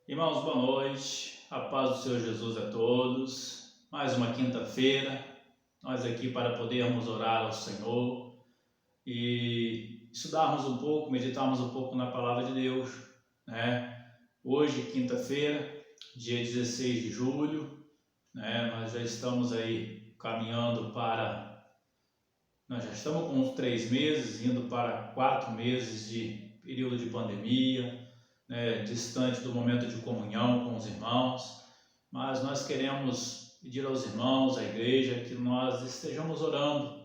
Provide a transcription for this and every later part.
Irmãos, boa noite, a paz do Senhor Jesus a todos. Mais uma quinta-feira, nós aqui para podermos orar ao Senhor e estudarmos um pouco, meditarmos um pouco na palavra de Deus, né? Hoje, quinta-feira, dia 16 de julho, né? Nós já estamos aí caminhando nós já estamos com uns 3 meses, indo para 4 meses de período de pandemia, distante do momento de comunhão com os irmãos, mas nós queremos pedir aos irmãos, à igreja, que nós estejamos orando,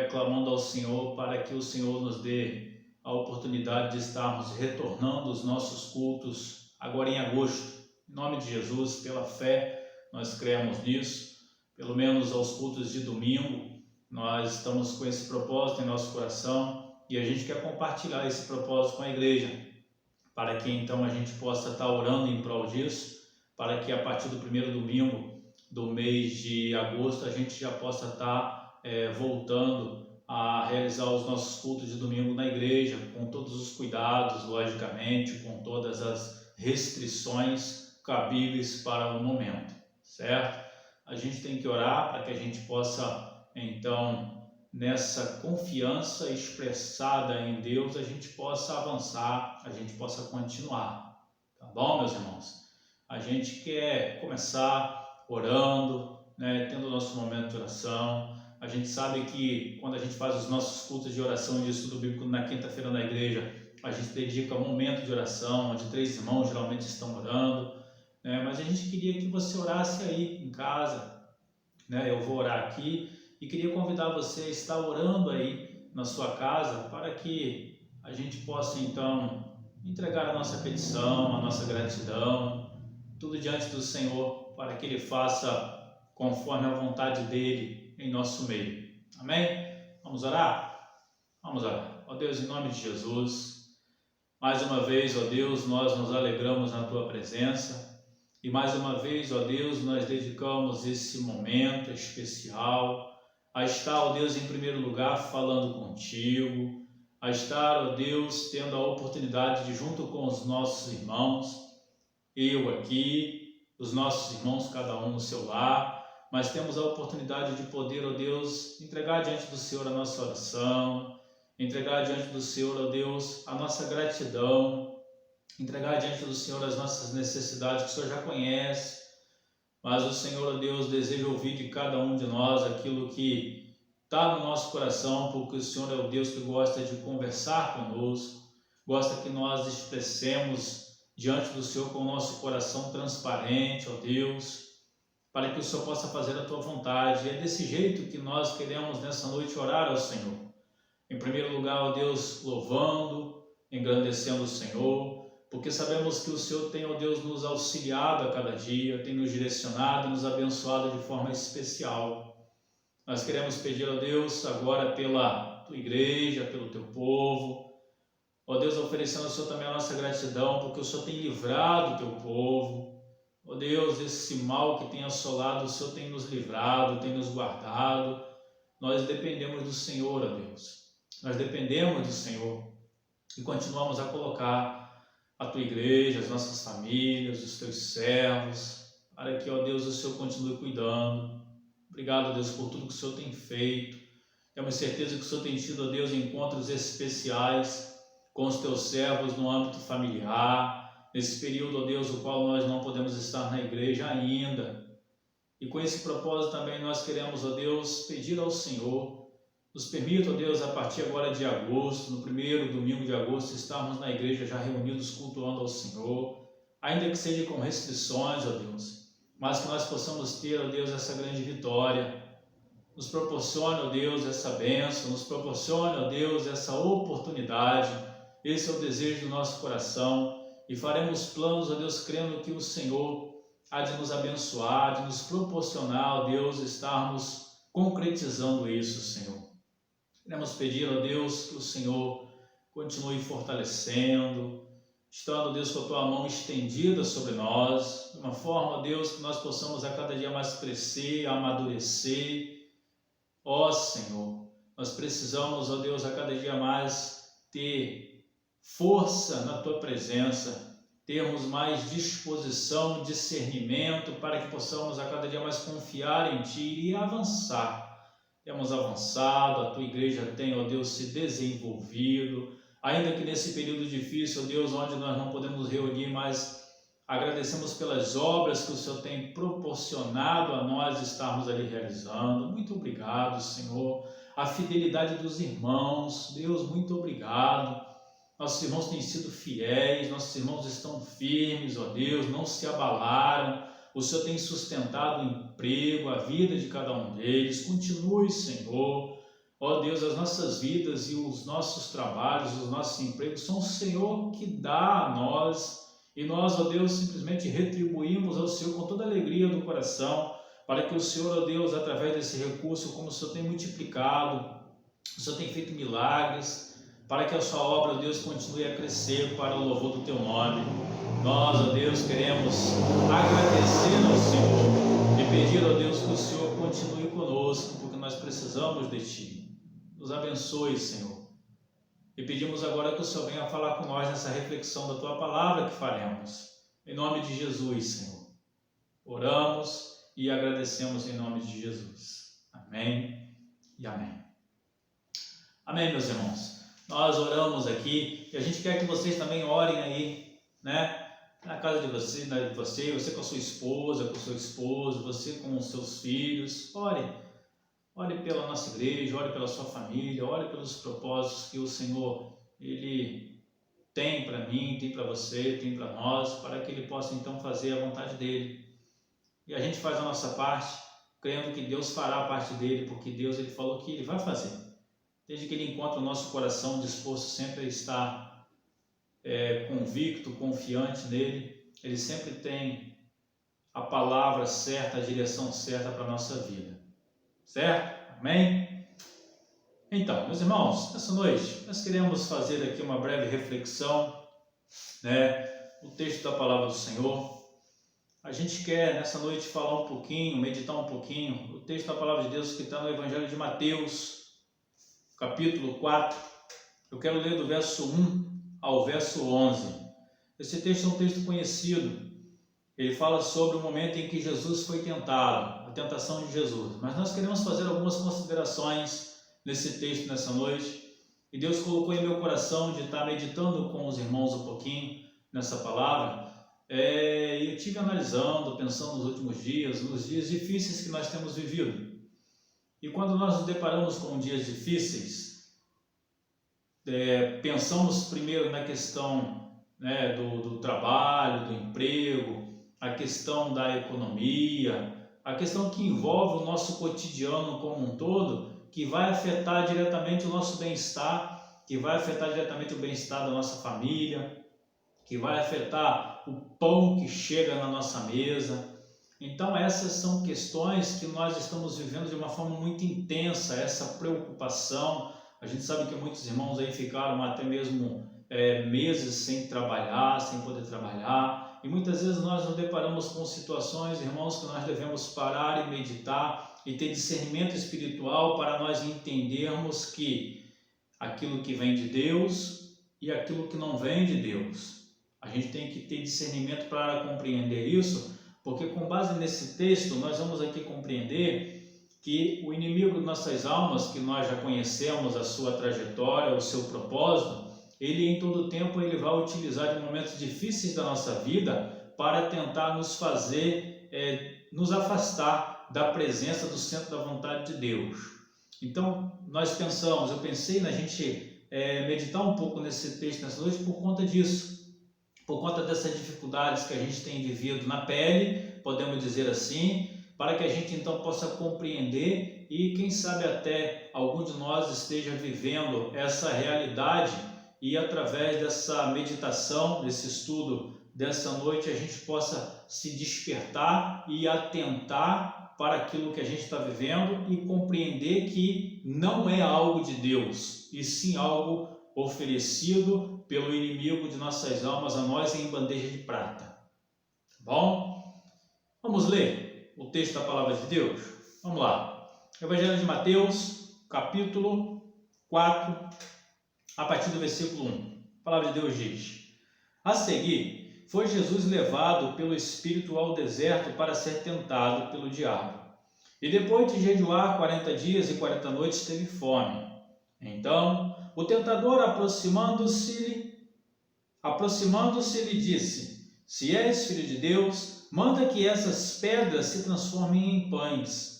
clamando ao Senhor para que o Senhor nos dê a oportunidade de estarmos retornando os nossos cultos agora em agosto. Em nome de Jesus, pela fé, nós cremos nisso, pelo menos aos cultos de domingo, nós estamos com esse propósito em nosso coração e a gente quer compartilhar esse propósito com a igreja, para que então a gente possa estar orando em prol disso, para que a partir do primeiro domingo do mês de agosto a gente já possa estar voltando a realizar os nossos cultos de domingo na igreja, com todos os cuidados, logicamente, com todas as restrições cabíveis para o momento, certo? A gente tem que orar para que a gente possa, então, nessa confiança expressada em Deus, a gente possa avançar, a gente possa continuar, tá bom, meus irmãos? A gente quer começar orando, tendo o nosso momento de oração. A gente sabe que quando a gente faz os nossos cultos de oração e de estudo bíblico na quinta-feira na igreja, a gente dedica um momento de oração, onde 3 irmãos geralmente estão orando, mas a gente queria que você orasse aí em casa, eu vou orar aqui, e queria convidar você a estar orando aí na sua casa para que a gente possa então entregar a nossa petição, a nossa gratidão, tudo diante do Senhor, para que Ele faça conforme a vontade dEle em nosso meio. Amém? Vamos orar? Vamos orar. Ó Deus, em nome de Jesus, mais uma vez, ó Deus, nós nos alegramos na Tua presença e mais uma vez, ó Deus, nós dedicamos esse momento especial a estar, ó Deus, em primeiro lugar falando contigo, a estar, ó Deus, tendo a oportunidade de, junto com os nossos irmãos, eu aqui, os nossos irmãos, cada um no seu lar, mas temos a oportunidade de poder, ó Deus, entregar diante do Senhor a nossa oração, entregar diante do Senhor, ó Deus, a nossa gratidão, entregar diante do Senhor as nossas necessidades que o Senhor já conhece, mas o Senhor, ó Deus, deseja ouvir de cada um de nós aquilo que está no nosso coração, porque o Senhor é o Deus que gosta de conversar conosco, gosta que nós expressemos diante do Senhor com o nosso coração transparente, ó Deus, para que o Senhor possa fazer a Tua vontade. E é desse jeito que nós queremos nessa noite orar ao Senhor. Em primeiro lugar, ó Deus, louvando, engrandecendo o Senhor, porque sabemos que o Senhor tem, ó Deus, nos auxiliado a cada dia, tem nos direcionado e nos abençoado de forma especial. Nós queremos pedir, ó Deus, agora pela Tua igreja, pelo Teu povo, ó Deus, oferecendo ao Senhor também a nossa gratidão, porque o Senhor tem livrado o Teu povo. Ó Deus, esse mal que tem assolado, o Senhor tem nos livrado, tem nos guardado. Nós dependemos do Senhor, ó Deus. Nós dependemos do Senhor e continuamos a colocar a Tua igreja, as nossas famílias, os Teus servos, para que, ó Deus, o Senhor continue cuidando. Obrigado, Deus, por tudo que o Senhor tem feito. Temos certeza que o Senhor tem tido, ó Deus, encontros especiais com os Teus servos no âmbito familiar, nesse período, ó Deus, o qual nós não podemos estar na igreja ainda. E com esse propósito também nós queremos, ó Deus, pedir ao Senhor, nos permita, ó Deus, a partir agora de agosto, no primeiro domingo de agosto, estarmos na igreja já reunidos cultuando ao Senhor, ainda que seja com restrições, ó Deus, mas que nós possamos ter, ó Deus, essa grande vitória. Nos proporcione, ó Deus, essa bênção, nos proporcione, ó Deus, essa oportunidade. Esse é o desejo do nosso coração e faremos planos, ó Deus, crendo que o Senhor há de nos abençoar, de nos proporcionar, ó Deus, estarmos concretizando isso, Senhor. Queremos pedir, ó Deus, que o Senhor continue fortalecendo, estando, ó Deus, com a Tua mão estendida sobre nós, de uma forma, ó Deus, que nós possamos a cada dia mais crescer, amadurecer. Ó Senhor, nós precisamos, ó Deus, a cada dia mais ter força na Tua presença, termos mais disposição, discernimento, para que possamos a cada dia mais confiar em Ti e avançar. Temos avançado, a Tua igreja tem, ó Deus, se desenvolvido, ainda que nesse período difícil, ó Deus, onde nós não podemos reunir, mas agradecemos pelas obras que o Senhor tem proporcionado a nós estarmos ali realizando. Muito obrigado, Senhor. A fidelidade dos irmãos, Deus, muito obrigado. Nossos irmãos têm sido fiéis, nossos irmãos estão firmes, ó Deus, não se abalaram. O Senhor tem sustentado o emprego, a vida de cada um deles. Continue, Senhor. Ó Deus, as nossas vidas e os nossos trabalhos, os nossos empregos, são o Senhor que dá a nós. E nós, ó Deus, simplesmente retribuímos ao Senhor com toda a alegria do coração, para que o Senhor, ó Deus, através desse recurso, como o Senhor tem multiplicado, o Senhor tem feito milagres, para que a sua obra, ó Deus, continue a crescer para o louvor do Teu nome. Nós, ó Deus, queremos agradecer ao Senhor e pedir, ó Deus, que o Senhor continue conosco, porque nós precisamos de Ti. Nos abençoe, Senhor. E pedimos agora que o Senhor venha falar com nós nessa reflexão da Tua palavra que faremos. Em nome de Jesus, Senhor. Oramos e agradecemos em nome de Jesus. Amém e amém. Amém, meus irmãos. Nós oramos aqui e a gente quer que vocês também orem aí, né? Na casa de você, você com a sua esposa, com o seu esposo, você com os seus filhos. Ore pela nossa igreja, ore pela sua família, ore pelos propósitos que o Senhor Ele tem para mim, tem para você, tem para nós, para que Ele possa então fazer a vontade dEle. E a gente faz a nossa parte, crendo que Deus fará a parte dEle, porque Deus Ele falou que Ele vai fazer. Desde que Ele encontra o nosso coração disposto sempre a estar convicto, confiante nele, Ele sempre tem a palavra certa, a direção certa para a nossa vida. Certo? Amém? Então, meus irmãos, nessa noite nós queremos fazer aqui uma breve reflexão, né? O texto da palavra do Senhor. A gente quer nessa noite falar um pouquinho, meditar um pouquinho, o texto da palavra de Deus que está no Evangelho de Mateus, capítulo 4. Eu quero ler do verso 1 ao verso 11. Esse texto é um texto conhecido. Ele fala sobre o momento em que Jesus foi tentado, a tentação de Jesus. Mas nós queremos fazer algumas considerações nesse texto nessa noite. E Deus colocou em meu coração de estar meditando com os irmãos um pouquinho nessa palavra. E eu estive analisando, pensando nos últimos dias, nos dias difíceis que nós temos vivido. E quando nós nos deparamos com dias difíceis, pensamos primeiro na questão, né, do trabalho, do emprego, a questão da economia, a questão que envolve o nosso cotidiano como um todo, que vai afetar diretamente o nosso bem-estar, que vai afetar diretamente o bem-estar da nossa família, que vai afetar o pão que chega na nossa mesa. Então essas são questões que nós estamos vivendo de uma forma muito intensa, essa preocupação. A gente sabe que muitos irmãos aí ficaram até mesmo meses sem trabalhar, sem poder trabalhar, e muitas vezes nós nos deparamos com situações, irmãos, que nós devemos parar e meditar e ter discernimento espiritual para nós entendermos que aquilo que vem de Deus e aquilo que não vem de Deus. A gente tem que ter discernimento para compreender isso, porque com base nesse texto nós vamos aqui compreender que o inimigo de nossas almas, que nós já conhecemos a sua trajetória, o seu propósito, ele em todo tempo ele vai utilizar de momentos difíceis da nossa vida para tentar nos fazer nos afastar da presença do centro da vontade de Deus. Então eu pensei na gente meditar um pouco nesse texto nessa noite por conta disso, por conta dessas dificuldades que a gente tem vivido na pele, podemos dizer assim, para que a gente então possa compreender e quem sabe até algum de nós esteja vivendo essa realidade e através dessa meditação, desse estudo dessa noite a gente possa se despertar e atentar para aquilo que a gente está vivendo e compreender que não é algo de Deus, e sim algo oferecido pelo inimigo de nossas almas a nós em bandeja de prata. Tá bom? Vamos ler o texto da palavra de Deus? Vamos lá. Evangelho de Mateus, capítulo 4, a partir do versículo 1. A palavra de Deus diz: a seguir, foi Jesus levado pelo Espírito ao deserto para ser tentado pelo diabo. E depois de jejuar 40 dias e 40 noites, teve fome. Então, o tentador, aproximando-se, lhe disse: Se és filho de Deus, manda que essas pedras se transformem em pães.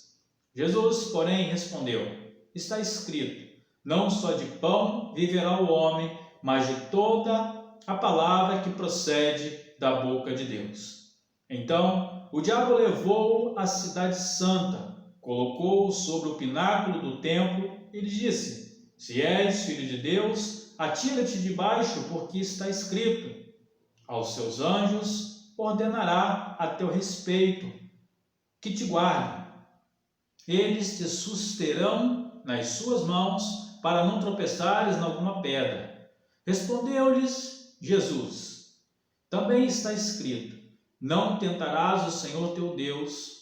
Jesus, porém, respondeu: Está escrito: Não só de pão viverá o homem, mas de toda a palavra que procede da boca de Deus. Então, o diabo levou-o à cidade santa, colocou-o sobre o pináculo do templo e lhe disse: Se és filho de Deus, atira-te de baixo, porque está escrito: Aos seus anjos ordenará a teu respeito que te guardem. Eles te susterão nas suas mãos, para não tropeçares em alguma pedra. Respondeu-lhes Jesus: Também está escrito: Não tentarás o Senhor teu Deus.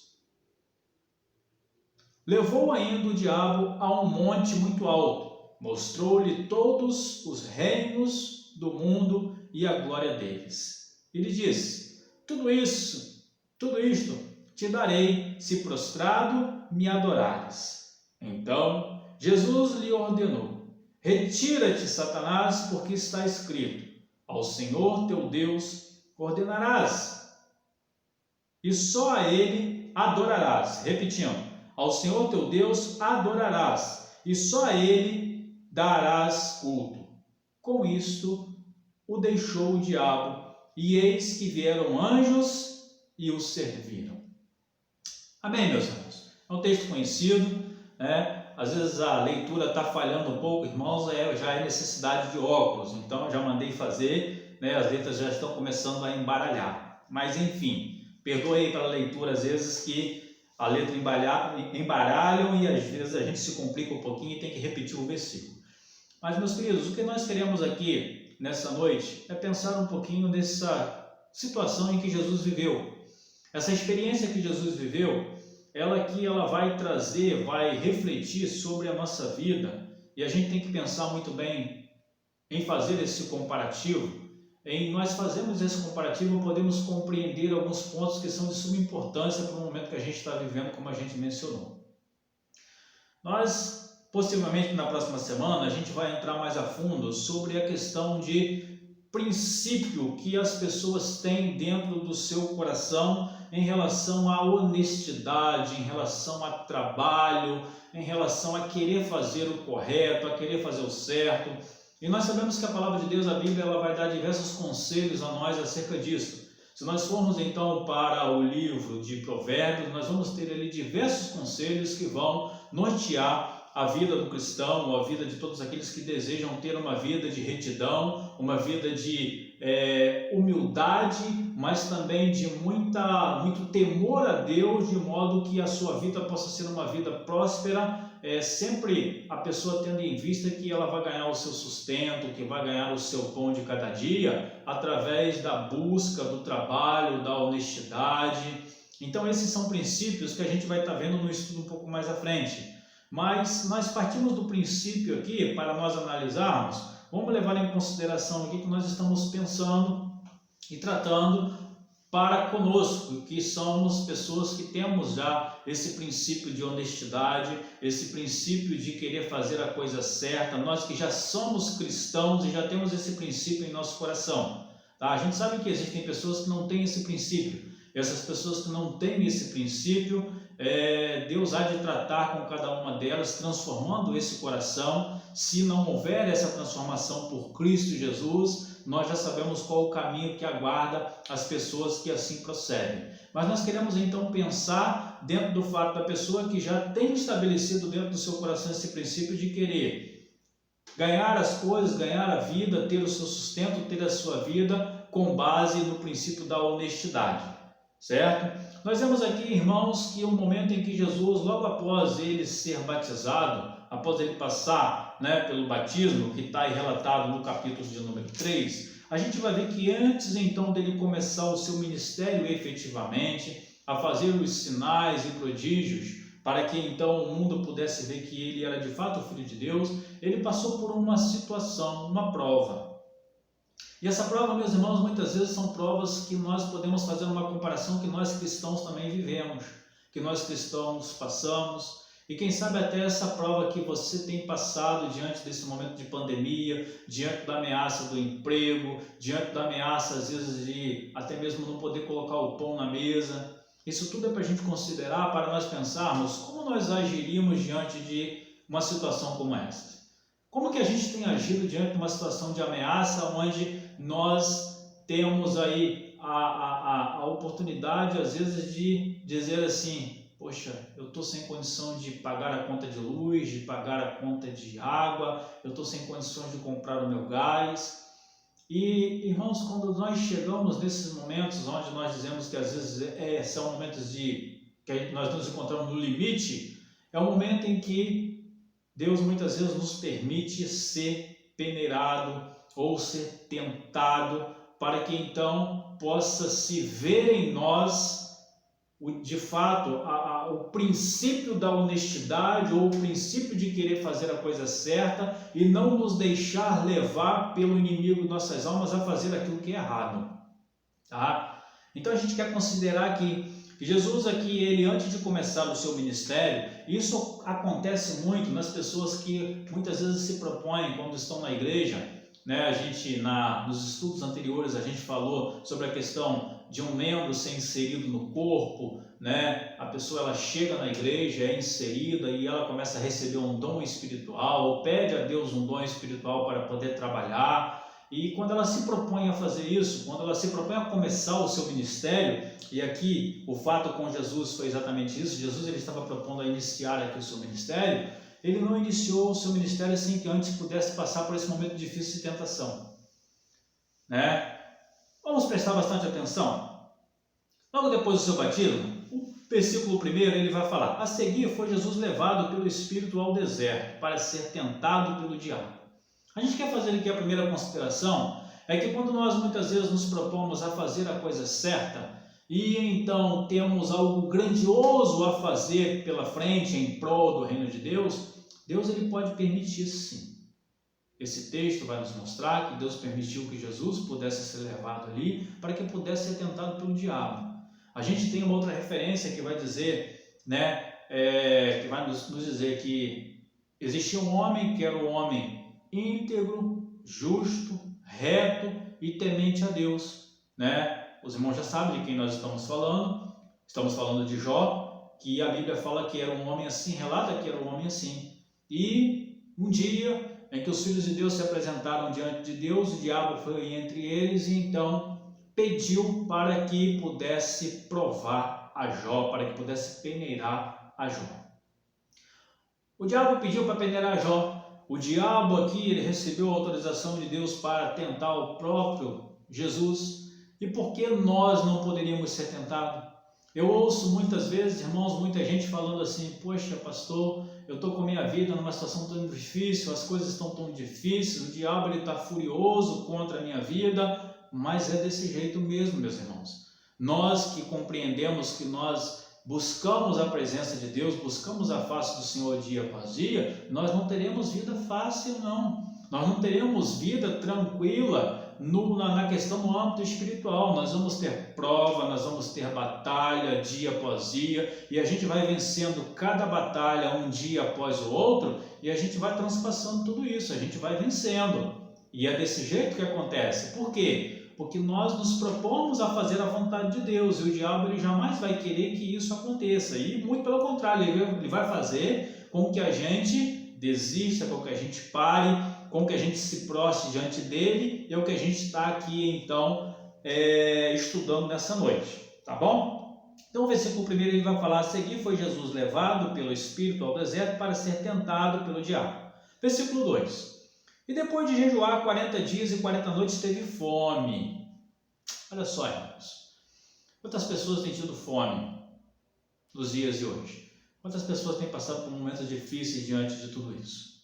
Levou ainda o diabo a um monte muito alto, mostrou-lhe todos os reinos do mundo e a glória deles. E lhe disse: Tudo isto te darei, se prostrado me adorares. Então Jesus lhe ordenou: Retira-te, Satanás, porque está escrito: Ao Senhor teu Deus ordenarás, e só a ele adorarás. Repetindo: Ao Senhor teu Deus adorarás, e só a ele darás culto. Com isto o deixou o diabo, e eis que vieram anjos e o serviram. Amém, meus irmãos? É um texto conhecido, né? Às vezes a leitura está falhando um pouco, irmãos, já é necessidade de óculos, então eu já mandei fazer, né? As letras já estão começando a embaralhar. Mas enfim, perdoe aí pela leitura, às vezes que a letra embaralham e às vezes a gente se complica um pouquinho e tem que repetir o versículo. Mas, meus queridos, o que nós queremos aqui nessa noite é pensar um pouquinho nessa situação em que Jesus viveu. Essa experiência que Jesus viveu, ela vai trazer, vai refletir sobre a nossa vida, e a gente tem que pensar muito bem em fazer esse comparativo. Em nós fazermos esse comparativo, podemos compreender alguns pontos que são de suma importância para o momento que a gente está vivendo, como a gente mencionou. Nós, possivelmente na próxima semana, a gente vai entrar mais a fundo sobre a questão de princípio que as pessoas têm dentro do seu coração em relação à honestidade, em relação a trabalho, em relação a querer fazer o correto, a querer fazer o certo. E nós sabemos que a palavra de Deus, a Bíblia, ela vai dar diversos conselhos a nós acerca disso. Se nós formos então para o livro de Provérbios, nós vamos ter ali diversos conselhos que vão nortear a vida do cristão, ou a vida de todos aqueles que desejam ter uma vida de retidão, uma vida de humildade, mas também de muito temor a Deus, de modo que a sua vida possa ser uma vida próspera, sempre a pessoa tendo em vista que ela vai ganhar o seu sustento, que vai ganhar o seu pão de cada dia, através da busca, do trabalho, da honestidade. Então esses são princípios que a gente vai estar vendo no estudo um pouco mais à frente. Mas nós partimos do princípio aqui, para nós analisarmos, vamos levar em consideração aqui que nós estamos pensando e tratando para conosco, que somos pessoas que temos já esse princípio de honestidade, esse princípio de querer fazer a coisa certa, nós que já somos cristãos e já temos esse princípio em nosso coração. Tá? A gente sabe que existem pessoas que não têm esse princípio, e essas pessoas que não têm esse princípio, Deus há de tratar com cada uma delas, transformando esse coração. Se não houver essa transformação por Cristo Jesus, nós já sabemos qual o caminho que aguarda as pessoas que assim procedem. Mas nós queremos então pensar dentro do fato da pessoa que já tem estabelecido dentro do seu coração esse princípio de querer ganhar as coisas, ganhar a vida, ter o seu sustento, ter a sua vida com base no princípio da honestidade. Certo? Nós vemos aqui, irmãos, que o momento em que Jesus, logo após ele ser batizado, após ele passar pelo batismo, que está aí relatado no capítulo de número 3, a gente vai ver que antes então dele começar o seu ministério efetivamente, a fazer os sinais e prodígios, para que então o mundo pudesse ver que ele era de fato o Filho de Deus, ele passou por uma situação, uma prova. E essa prova, meus irmãos, muitas vezes são provas que nós podemos fazer uma comparação que nós cristãos também vivemos, que nós cristãos passamos. E quem sabe até essa prova que você tem passado diante desse momento de pandemia, diante da ameaça do emprego, diante da ameaça às vezes de até mesmo não poder colocar o pão na mesa. Isso tudo é para a gente considerar, para nós pensarmos como nós agiríamos diante de uma situação como essa. Como que a gente tem agido diante de uma situação de ameaça onde nós temos aí a oportunidade às vezes de dizer assim: poxa, eu estou sem condição de pagar a conta de luz, de pagar a conta de água, eu estou sem condições de comprar o meu gás. E, irmãos, quando nós chegamos nesses momentos onde nós dizemos que às vezes são momentos que nós nos encontramos no limite, é o momento em que Deus muitas vezes nos permite ser peneirado ou ser tentado para que então possa se ver em nós de fato o princípio da honestidade ou o princípio de querer fazer a coisa certa e não nos deixar levar pelo inimigo de nossas almas a fazer aquilo que é errado, tá? Então a gente quer considerar que Jesus aqui, ele antes de começar o seu ministério, isso acontece muito nas pessoas que muitas vezes se propõem quando estão na igreja, né? A gente nos estudos anteriores a gente falou sobre a questão de um membro ser inserido no corpo, né? A pessoa ela chega na igreja, é inserida e ela começa a receber um dom espiritual, ou pede a Deus um dom espiritual para poder trabalhar. E quando ela se propõe a fazer isso, quando ela se propõe a começar o seu ministério, e aqui o fato com Jesus foi exatamente isso, Jesus ele estava propondo a iniciar aqui o seu ministério, ele não iniciou o seu ministério sem que antes pudesse passar por esse momento difícil de tentação, né? Vamos prestar bastante atenção. Logo depois do seu batismo, o versículo 1 ele vai falar: a seguir foi Jesus levado pelo Espírito ao deserto para ser tentado pelo diabo. A gente quer fazer aqui a primeira consideração, é que quando nós muitas vezes nos propomos a fazer a coisa certa, e então temos algo grandioso a fazer pela frente em prol do reino de Deus, Deus ele pode permitir sim. Esse texto vai nos mostrar que Deus permitiu que Jesus pudesse ser levado ali para que pudesse ser tentado pelo diabo. A gente tem uma outra referência que vai dizer, né, que vai nos dizer que existia um homem que era um homem íntegro, justo, reto e temente a Deus, né? Os irmãos já sabem de quem nós estamos falando de Jó, que a Bíblia fala que era um homem assim, relata que era um homem assim. E um dia em que os filhos de Deus se apresentaram diante de Deus, o diabo foi entre eles e então pediu para que pudesse provar a Jó, para que pudesse peneirar a Jó. O diabo pediu para peneirar a Jó. O diabo aqui ele recebeu a autorização de Deus para tentar o próprio Jesus. E por que nós não poderíamos ser tentados? Eu ouço muitas vezes, irmãos, muita gente falando assim: poxa, pastor, eu estou com a minha vida numa situação tão difícil, as coisas estão tão difíceis, o diabo está furioso contra a minha vida, mas é desse jeito mesmo, meus irmãos. Nós que compreendemos que nós buscamos a presença de Deus, buscamos a face do Senhor dia após dia, nós não teremos vida fácil, não. Nós não teremos vida tranquila na questão do âmbito espiritual. Nós vamos ter prova, nós vamos ter batalha dia após dia, e a gente vai vencendo cada batalha um dia após o outro, e a gente vai transpassando tudo isso, a gente vai vencendo. E é desse jeito que acontece. Por quê? Porque nós nos propomos a fazer a vontade de Deus, e o diabo ele jamais vai querer que isso aconteça, e muito pelo contrário, ele vai fazer com que a gente desista, com que a gente pare, com que a gente se prostre diante dele, e é o que a gente está aqui então estudando nessa noite, tá bom? Então o versículo 1 ele vai falar: a seguir foi Jesus levado pelo Espírito ao deserto para ser tentado pelo diabo. Versículo 2: e depois de jejuar 40 dias e 40 noites teve fome. Olha só, irmãos, quantas pessoas têm tido fome nos dias de hoje? Quantas pessoas têm passado por momentos difíceis diante de tudo isso?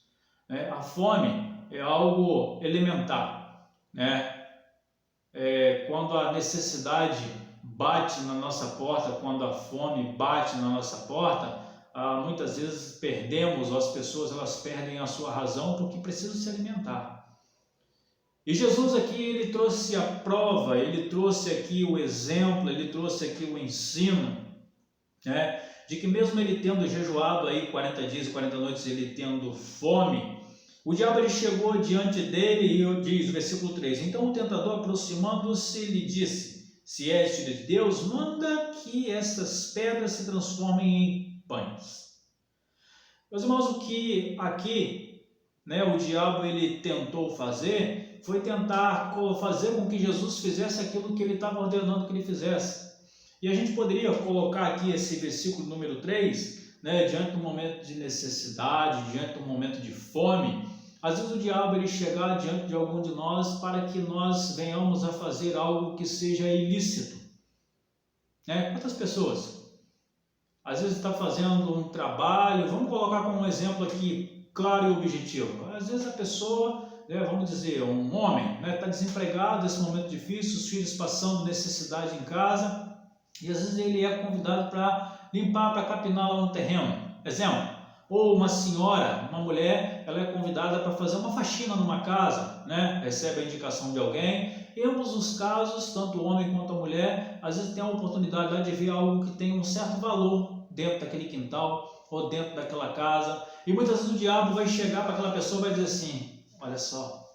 A fome é algo elementar, né? Quando a necessidade bate na nossa porta, quando a fome bate na nossa porta, muitas vezes perdemos, ou as pessoas elas perdem a sua razão porque precisam se alimentar. E Jesus aqui, ele trouxe a prova, ele trouxe aqui o exemplo, ele trouxe aqui o ensino, né? De que mesmo ele tendo jejuado aí 40 dias e 40 noites, ele tendo fome, o diabo ele chegou diante dele e diz, versículo 3, então o tentador aproximando-se lhe disse, se és filho de Deus, manda que estas pedras se transformem em pães. Meus irmãos, o que aqui, né, o diabo ele tentou fazer foi tentar fazer com que Jesus fizesse aquilo que ele estava ordenando que ele fizesse. E a gente poderia colocar aqui esse versículo número 3, né, diante de um momento de necessidade, diante de um momento de fome. Às vezes o diabo ele chegar diante de algum de nós para que nós venhamos a fazer algo que seja ilícito. Né? Quantas pessoas? Às vezes está fazendo um trabalho, vamos colocar como um exemplo aqui, claro e objetivo. Às vezes a pessoa, vamos dizer, um homem, está desempregado nesse momento difícil, os filhos passando necessidade em casa, e às vezes ele é convidado para limpar, para capinar lá no terreno. Exemplo, ou uma senhora, uma mulher, ela é convidada para fazer uma faxina numa casa, né? Recebe a indicação de alguém. Em ambos os casos, tanto o homem quanto a mulher, às vezes tem a oportunidade de ver algo que tem um certo valor dentro daquele quintal ou dentro daquela casa. E muitas vezes o diabo vai chegar para aquela pessoa e vai dizer assim, olha só,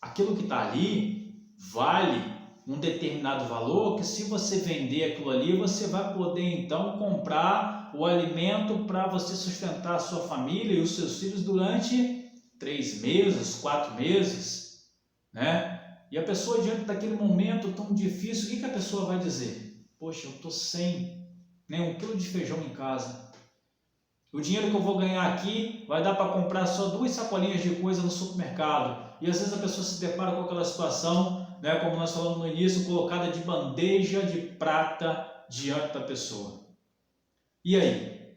aquilo que está ali vale um determinado valor, que se você vender aquilo ali, você vai poder então comprar o alimento para você sustentar a sua família e os seus filhos durante 3 meses, 4 meses, né? E a pessoa diante daquele momento tão difícil, o que a pessoa vai dizer? Poxa, eu estou sem nem 1 quilo de feijão em casa. O dinheiro que eu vou ganhar aqui vai dar para comprar só 2 sacolinhas de coisa no supermercado. E às vezes a pessoa se depara com aquela situação, né, como nós falamos no início, colocada de bandeja de prata diante da pessoa. E aí?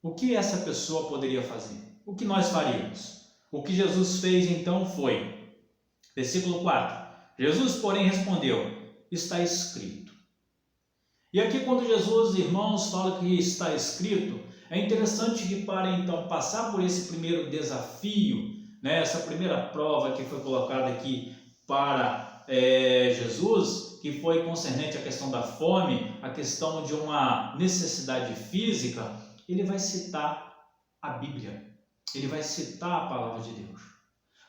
O que essa pessoa poderia fazer? O que nós faríamos? O que Jesus fez então foi, versículo 4, Jesus porém respondeu, está escrito. E aqui quando Jesus, irmãos, fala que está escrito, é interessante que para então passar por esse primeiro desafio, né, essa primeira prova que foi colocada aqui para Jesus, que foi concernente à questão da fome, a questão de uma necessidade física, ele vai citar a Bíblia, ele vai citar a palavra de Deus.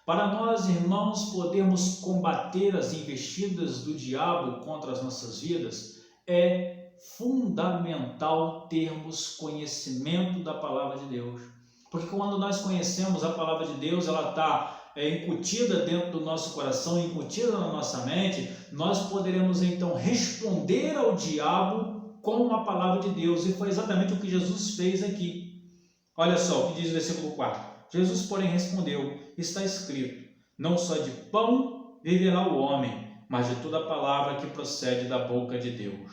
Para nós, irmãos, podermos combater as investidas do diabo contra as nossas vidas, é fundamental termos conhecimento da palavra de Deus. Porque quando nós conhecemos a palavra de Deus, ela está incutida dentro do nosso coração, incutida na nossa mente, nós poderemos então responder ao diabo com a palavra de Deus. E foi exatamente o que Jesus fez aqui. Olha só o que diz o versículo 4. Jesus, porém, respondeu, está escrito, não só de pão viverá o homem, mas de toda a palavra que procede da boca de Deus.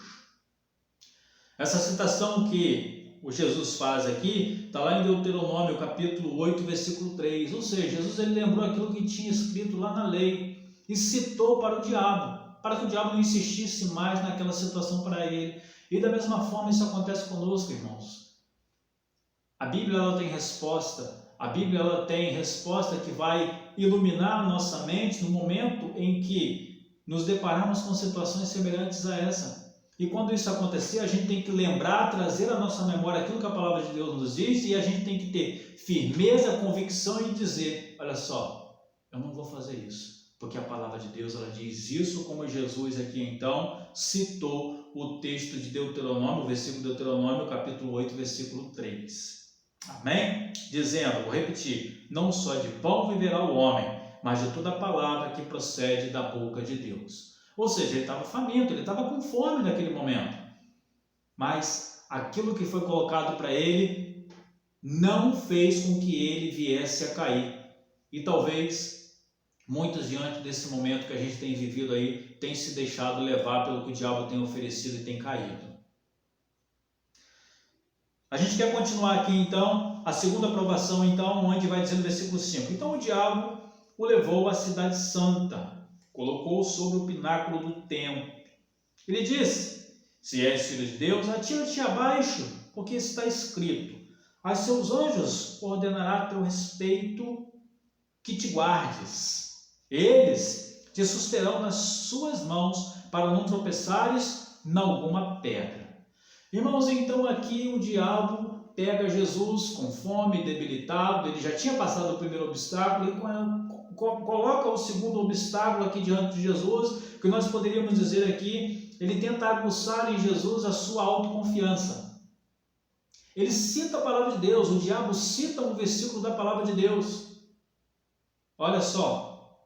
Essa citação que o Jesus faz aqui, está lá em Deuteronômio, capítulo 8, versículo 3. Ou seja, Jesus ele lembrou aquilo que tinha escrito lá na lei e citou para o diabo, para que o diabo não insistisse mais naquela situação para ele. E da mesma forma isso acontece conosco, irmãos. A Bíblia ela tem resposta. A Bíblia ela tem resposta que vai iluminar a nossa mente no momento em que nos deparamos com situações semelhantes a essa. E quando isso acontecer, a gente tem que lembrar, trazer à nossa memória aquilo que a palavra de Deus nos diz, e a gente tem que ter firmeza, convicção e dizer, olha só, eu não vou fazer isso, porque a palavra de Deus ela diz isso, como Jesus aqui então citou o texto de Deuteronômio, o versículo de Deuteronômio, capítulo 8, versículo 3. Amém? Dizendo, vou repetir, não só de pão viverá o homem, mas de toda a palavra que procede da boca de Deus. Ou seja, ele estava faminto, ele estava com fome naquele momento. Mas aquilo que foi colocado para ele não fez com que ele viesse a cair. E talvez muitos diante desse momento que a gente tem vivido aí, tem se deixado levar pelo que o diabo tem oferecido e tem caído. A gente quer continuar aqui então, a segunda provação então, onde vai dizer no versículo 5. Então o diabo o levou à cidade santa, colocou sobre o pináculo do templo. Ele disse, se és filho de Deus, atira-te abaixo, porque está escrito, a seus anjos ordenará a teu respeito, que te guardes. Eles te susterão nas suas mãos para não tropeçares em alguma pedra. Irmãos, então aqui o diabo pega Jesus com fome, debilitado, ele já tinha passado o primeiro obstáculo e coloca o segundo obstáculo aqui diante de Jesus, que nós poderíamos dizer aqui, ele tenta aguçar em Jesus a sua autoconfiança. Ele cita a palavra de Deus, o diabo cita um versículo da palavra de Deus. Olha só,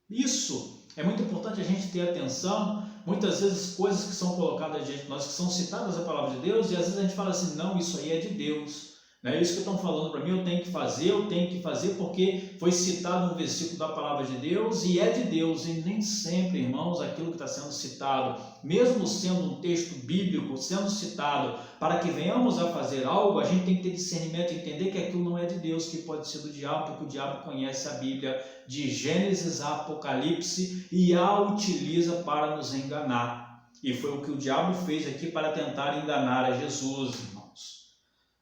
isso é muito importante a gente ter atenção. Muitas vezes coisas que são colocadas diante de nós, que são citadas na palavra de Deus, e às vezes a gente fala assim, não, isso aí é de Deus. Não é isso que estão falando para mim, eu tenho que fazer porque foi citado um versículo da palavra de Deus e é de Deus. E nem sempre, irmãos, aquilo que está sendo citado, mesmo sendo um texto bíblico, sendo citado para que venhamos a fazer algo, a gente tem que ter discernimento e entender que aquilo não é de Deus, que pode ser do diabo, porque o diabo conhece a Bíblia de Gênesis a Apocalipse e a utiliza para nos enganar. E foi o que o diabo fez aqui para tentar enganar a Jesus, irmãos.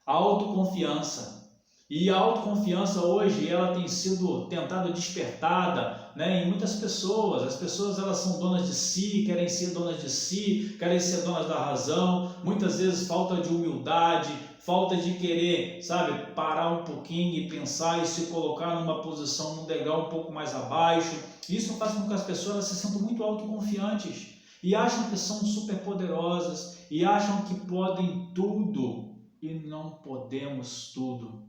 Autoconfiança. E a autoconfiança hoje ela tem sido tentada despertada, né, em muitas pessoas. As pessoas elas são donas de si, querem ser donas de si, querem ser donas da razão. Muitas vezes falta de humildade, falta de querer, sabe, parar um pouquinho e pensar e se colocar numa posição, num degrau um pouco mais abaixo. Isso faz com que as pessoas se sintam muito autoconfiantes e acham que são super poderosas e acham que podem tudo. E não podemos tudo.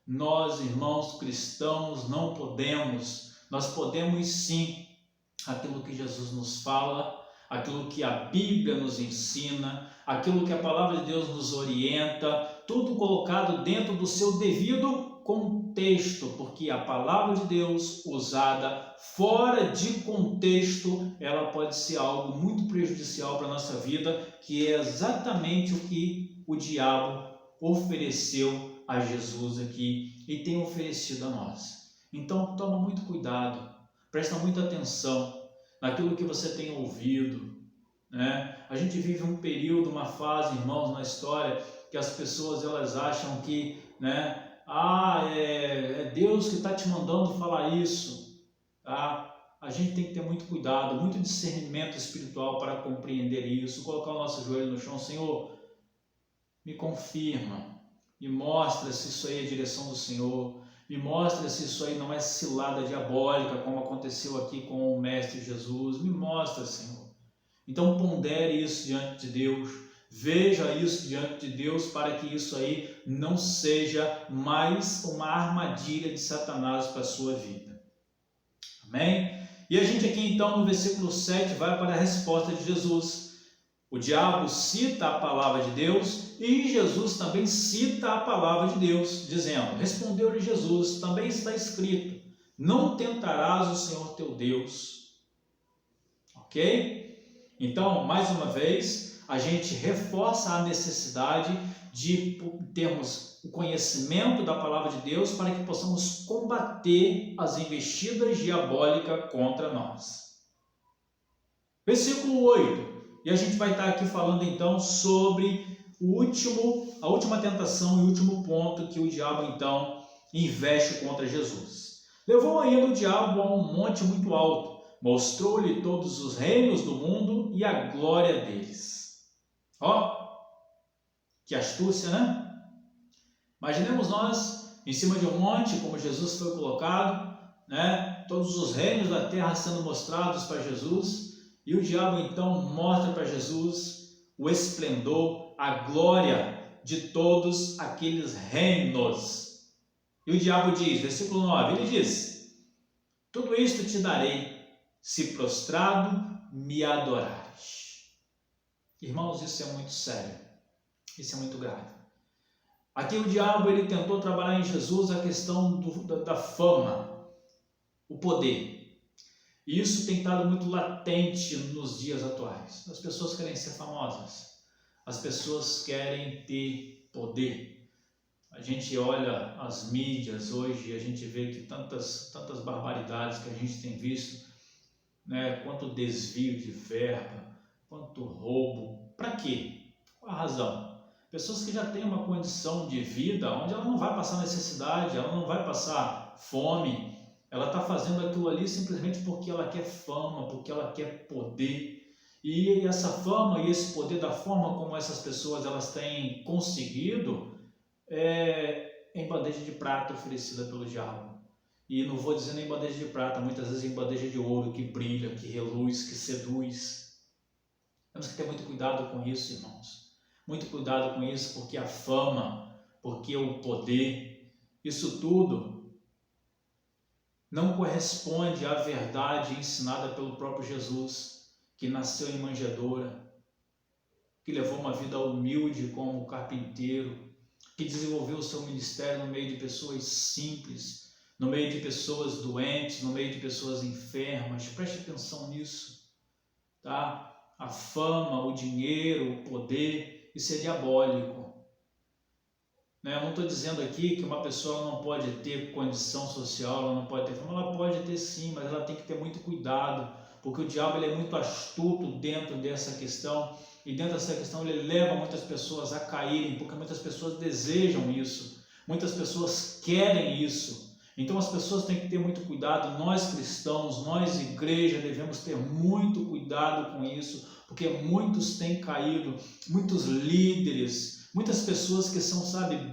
Nós, irmãos cristãos, não podemos. Nós podemos sim aquilo que Jesus nos fala, aquilo que a Bíblia nos ensina, aquilo que a palavra de Deus nos orienta, tudo colocado dentro do seu devido contexto, porque a palavra de Deus usada fora de contexto, ela pode ser algo muito prejudicial para a nossa vida, que é exatamente o que o diabo ofereceu a Jesus aqui e tem oferecido a nós. Então toma muito cuidado, presta muita atenção naquilo que você tem ouvido, né? A gente vive um período, uma fase, irmãos, na história que as pessoas elas acham que, né, é Deus que está te mandando falar isso, tá? A gente tem que ter muito cuidado, muito discernimento espiritual para compreender isso, colocar o nosso joelho no chão. Senhor, me confirma, me mostra se isso aí é a direção do Senhor, me mostra se isso aí não é cilada diabólica, como aconteceu aqui com o Mestre Jesus, me mostra, Senhor. Então pondere isso diante de Deus, veja isso diante de Deus, para que isso aí não seja mais uma armadilha de Satanás para a sua vida. Amém? E a gente aqui então no versículo 7 vai para a resposta de Jesus. O diabo cita a palavra de Deus e Jesus também cita a palavra de Deus, dizendo, respondeu-lhe Jesus, também está escrito, não tentarás o Senhor teu Deus. Ok? Então, mais uma vez, a gente reforça a necessidade de termos o conhecimento da palavra de Deus para que possamos combater as investidas diabólicas contra nós. Versículo 8. E a gente vai estar aqui falando então sobre a última tentação e o último ponto que o diabo então investe contra Jesus. Levou ainda o diabo a um monte muito alto, mostrou-lhe todos os reinos do mundo e a glória deles. Ó, que astúcia, né? Imaginemos nós em cima de um monte, como Jesus foi colocado, né? Todos os reinos da terra sendo mostrados para Jesus. E o diabo então mostra para Jesus o esplendor, a glória de todos aqueles reinos. E o diabo diz, versículo 9, ele diz, tudo isto te darei, se prostrado me adorares. Irmãos, isso é muito sério, isso é muito grave. Aqui o diabo ele tentou trabalhar em Jesus a questão da fama, o poder. E isso tem estado muito latente nos dias atuais. As pessoas querem ser famosas. As pessoas querem ter poder. A gente olha as mídias hoje e a gente vê que tantas barbaridades que a gente tem visto, né? Quanto desvio de verba, quanto roubo. Para quê? Qual a razão? Pessoas que já têm uma condição de vida onde ela não vai passar necessidade, ela não vai passar fome, ela está fazendo aquilo ali simplesmente porque ela quer fama, porque ela quer poder. E essa fama e esse poder, da forma como essas pessoas elas têm conseguido, em bandeja de prata oferecida pelo diabo. E não vou dizer nem bandeja de prata, muitas vezes em bandeja de ouro, que brilha, que reluz, que seduz. Temos que ter muito cuidado com isso, irmãos. Muito cuidado com isso, porque a fama, porque o poder, isso tudo não corresponde à verdade ensinada pelo próprio Jesus, que nasceu em manjedoura, que levou uma vida humilde como carpinteiro, que desenvolveu o seu ministério no meio de pessoas simples, no meio de pessoas doentes, no meio de pessoas enfermas. Preste atenção nisso, tá? A fama, o dinheiro, o poder, isso é diabólico. Eu não estou dizendo aqui que uma pessoa não pode ter condição social, ela não pode ter fama, ela pode ter sim, mas ela tem que ter muito cuidado, porque o diabo ele é muito astuto dentro dessa questão, e dentro dessa questão ele leva muitas pessoas a caírem, porque muitas pessoas desejam isso, muitas pessoas querem isso. Então as pessoas têm que ter muito cuidado, nós cristãos, nós igreja, devemos ter muito cuidado com isso, porque muitos têm caído, muitos líderes, muitas pessoas que são,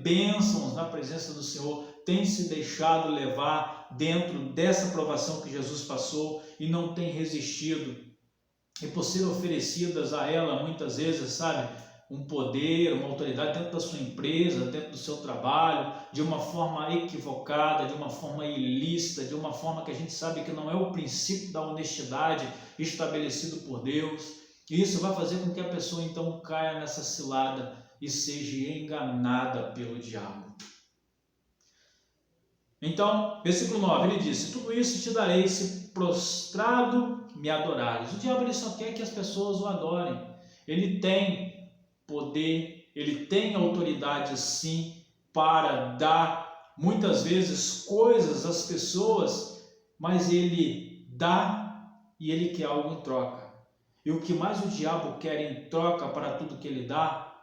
bênçãos na presença do Senhor, têm se deixado levar dentro dessa provação que Jesus passou e não têm resistido. E por ser oferecidas a ela muitas vezes, um poder, uma autoridade dentro da sua empresa, dentro do seu trabalho, de uma forma equivocada, de uma forma ilícita, de uma forma que a gente sabe que não é o princípio da honestidade estabelecido por Deus. E isso vai fazer com que a pessoa então caia nessa cilada e seja enganada pelo diabo. Então, versículo 9, ele disse: tudo isso te darei se prostrado me adorares. O diabo ele só quer que as pessoas o adorem. Ele tem poder, ele tem autoridade sim para dar muitas vezes coisas às pessoas, mas ele dá e ele quer algo em troca. E o que mais o diabo quer em troca para tudo que ele dá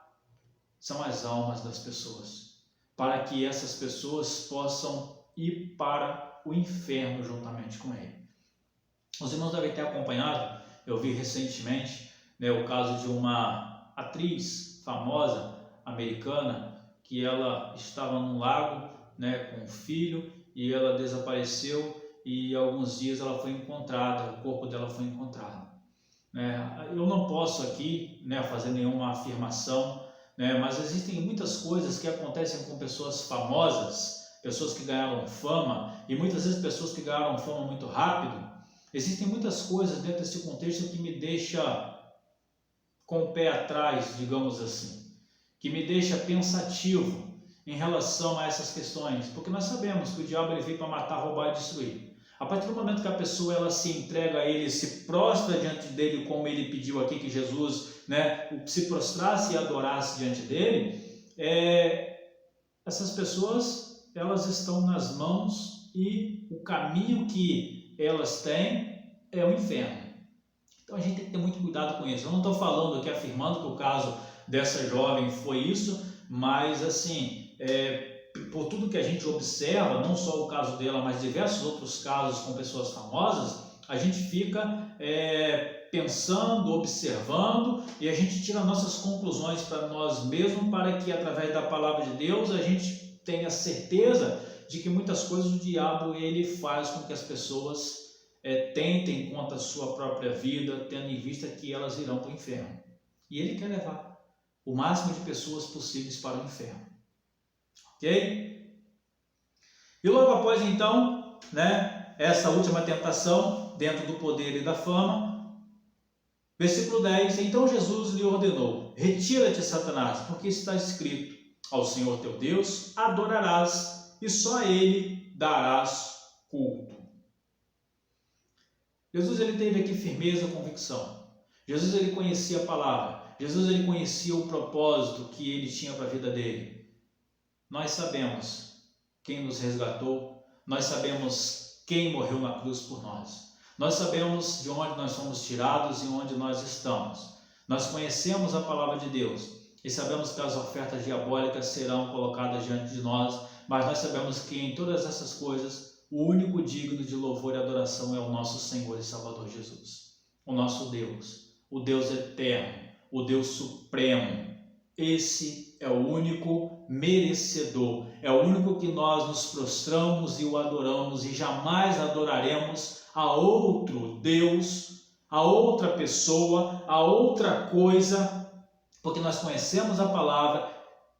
são as almas das pessoas, para que essas pessoas possam ir para o inferno juntamente com ele. Os irmãos devem ter acompanhado, eu vi recentemente, o caso de uma atriz famosa americana que ela estava num lago, com um filho, e ela desapareceu e alguns dias ela foi encontrada, o corpo dela foi encontrado. Eu não posso aqui fazer nenhuma afirmação, mas existem muitas coisas que acontecem com pessoas famosas, pessoas que ganharam fama, e muitas vezes pessoas que ganharam fama muito rápido. Existem muitas coisas dentro desse contexto que me deixa com o pé atrás, digamos assim, que me deixa pensativo em relação a essas questões, porque nós sabemos que o diabo ele veio para matar, roubar e destruir. A partir do momento que a pessoa ela se entrega a ele, se prostra diante dele, como ele pediu aqui que Jesus se prostrasse e adorasse diante dele, essas pessoas elas estão nas mãos e o caminho que elas têm é o inferno. Então a gente tem que ter muito cuidado com isso. Eu não estou falando aqui, afirmando que o caso dessa jovem foi isso, mas assim, por tudo que a gente observa, não só o caso dela, mas diversos outros casos com pessoas famosas, a gente fica pensando, observando, e a gente tira nossas conclusões para nós mesmos, para que através da palavra de Deus a gente tenha certeza de que muitas coisas o diabo ele faz com que as pessoas tentem contra a sua própria vida, tendo em vista que elas irão para o inferno. E ele quer levar o máximo de pessoas possíveis para o inferno. Ok? E logo após então, essa última tentação, dentro do poder e da fama, versículo 10, então Jesus lhe ordenou: retira-te, Satanás, porque está escrito, ao Senhor teu Deus adorarás e só a Ele darás culto. Jesus ele teve aqui firmeza e convicção. Jesus ele conhecia a palavra. Jesus ele conhecia o propósito que ele tinha para a vida dele. Nós sabemos quem nos resgatou. Nós sabemos quem morreu na cruz por nós. Nós sabemos de onde nós fomos tirados e onde nós estamos. Nós conhecemos a palavra de Deus e sabemos que as ofertas diabólicas serão colocadas diante de nós, mas nós sabemos que em todas essas coisas O único digno de louvor e adoração é o nosso Senhor e Salvador Jesus, o nosso Deus, o Deus eterno, o Deus supremo. Esse é o único merecedor, é o único que nós nos prostramos e o adoramos e jamais adoraremos a outro Deus, a outra pessoa, a outra coisa, porque nós conhecemos a palavra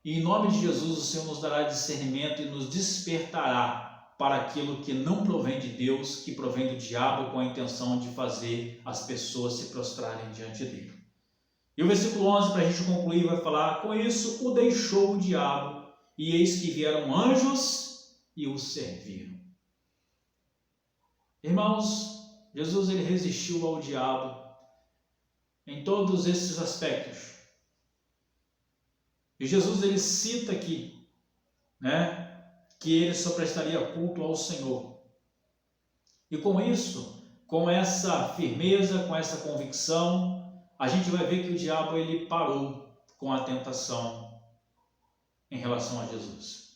e em nome de Jesus o Senhor nos dará discernimento e nos despertará para aquilo que não provém de Deus, que provém do diabo, com a intenção de fazer as pessoas se prostrarem diante dele. E o versículo 11, para a gente concluir, vai falar: com isso o deixou o diabo, e eis que vieram anjos e o serviram. Irmãos, Jesus ele resistiu ao diabo em todos esses aspectos. E Jesus ele cita aqui, que ele só prestaria culto ao Senhor. E com isso, com essa firmeza, com essa convicção, a gente vai ver que o diabo ele parou com a tentação em relação a Jesus.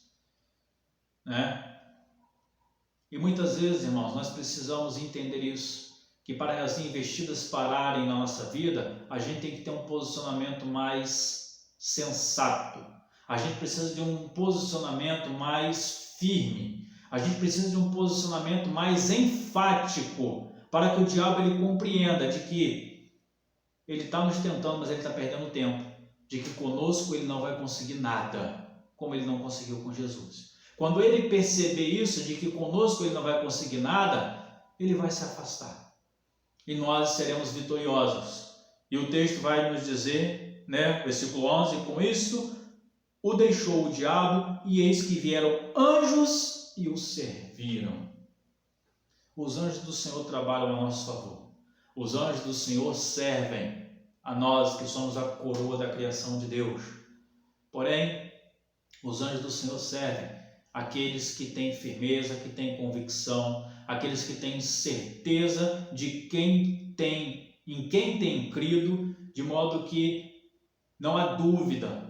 E muitas vezes, irmãos, nós precisamos entender isso, que para as investidas pararem na nossa vida, a gente tem que ter um posicionamento mais sensato. A gente precisa de um posicionamento mais firme. A gente precisa de um posicionamento mais enfático para que o diabo ele compreenda de que ele está nos tentando, mas ele está perdendo tempo. De que conosco ele não vai conseguir nada, como ele não conseguiu com Jesus. Quando ele perceber isso, de que conosco ele não vai conseguir nada, ele vai se afastar. E nós seremos vitoriosos. E o texto vai nos dizer, versículo 11, com isso o deixou o diabo, e eis que vieram anjos e o serviram. Os anjos do Senhor trabalham a nosso favor. Os anjos do Senhor servem a nós que somos a coroa da criação de Deus. Porém, os anjos do Senhor servem aqueles que têm firmeza, que têm convicção, aqueles que têm certeza de em quem tem crido, de modo que não há dúvida,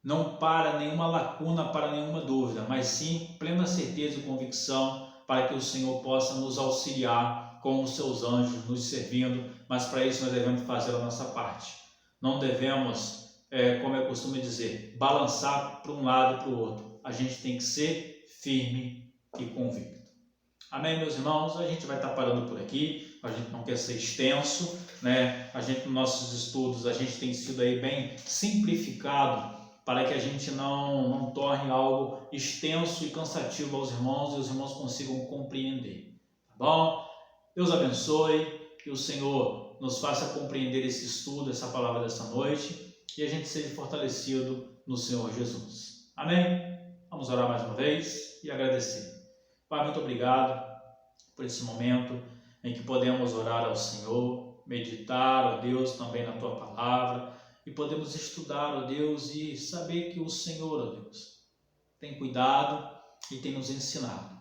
não para nenhuma lacuna, para nenhuma dúvida, mas sim plena certeza e convicção para que o Senhor possa nos auxiliar com os seus anjos, nos servindo, mas para isso nós devemos fazer a nossa parte. Não devemos, como eu costumo dizer, balançar para um lado e para o outro. A gente tem que ser firme e convicto. Amém, meus irmãos? A gente vai estar parando por aqui, a gente não quer ser extenso, A gente, nos nossos estudos, a gente tem sido aí bem simplificado para que a gente não torne algo extenso e cansativo aos irmãos e os irmãos consigam compreender. Tá bom? Deus abençoe, que o Senhor nos faça compreender esse estudo, essa palavra dessa noite, e a gente seja fortalecido no Senhor Jesus. Amém? Vamos orar mais uma vez e agradecer. Pai, muito obrigado por esse momento em que podemos orar ao Senhor, meditar, ó Deus, também na Tua palavra, e podemos estudar, ó Deus, e saber que o Senhor, ó Deus, tem cuidado e tem nos ensinado.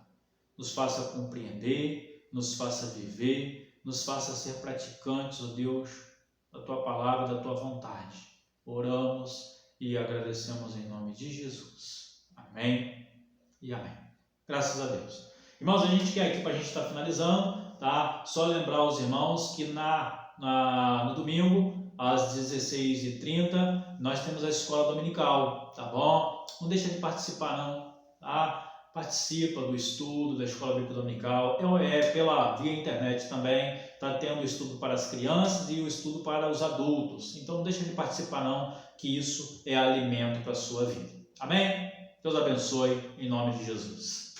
Nos faça compreender, nos faça viver, nos faça ser praticantes, ó Deus, da Tua palavra, da Tua vontade. Oramos e agradecemos em nome de Jesus. Amém e amém. Graças a Deus. Irmãos, a gente quer aqui, para a gente estar finalizando, tá? Só lembrar os irmãos que no domingo, às 16h30, nós temos a escola dominical, tá bom? Não deixa de participar não, tá? Participa do estudo da escola bíblica dominical, pela via internet também, está tendo o estudo para as crianças e o estudo para os adultos. Então não deixa de participar não, que isso é alimento para a sua vida. Amém? Deus abençoe, em nome de Jesus.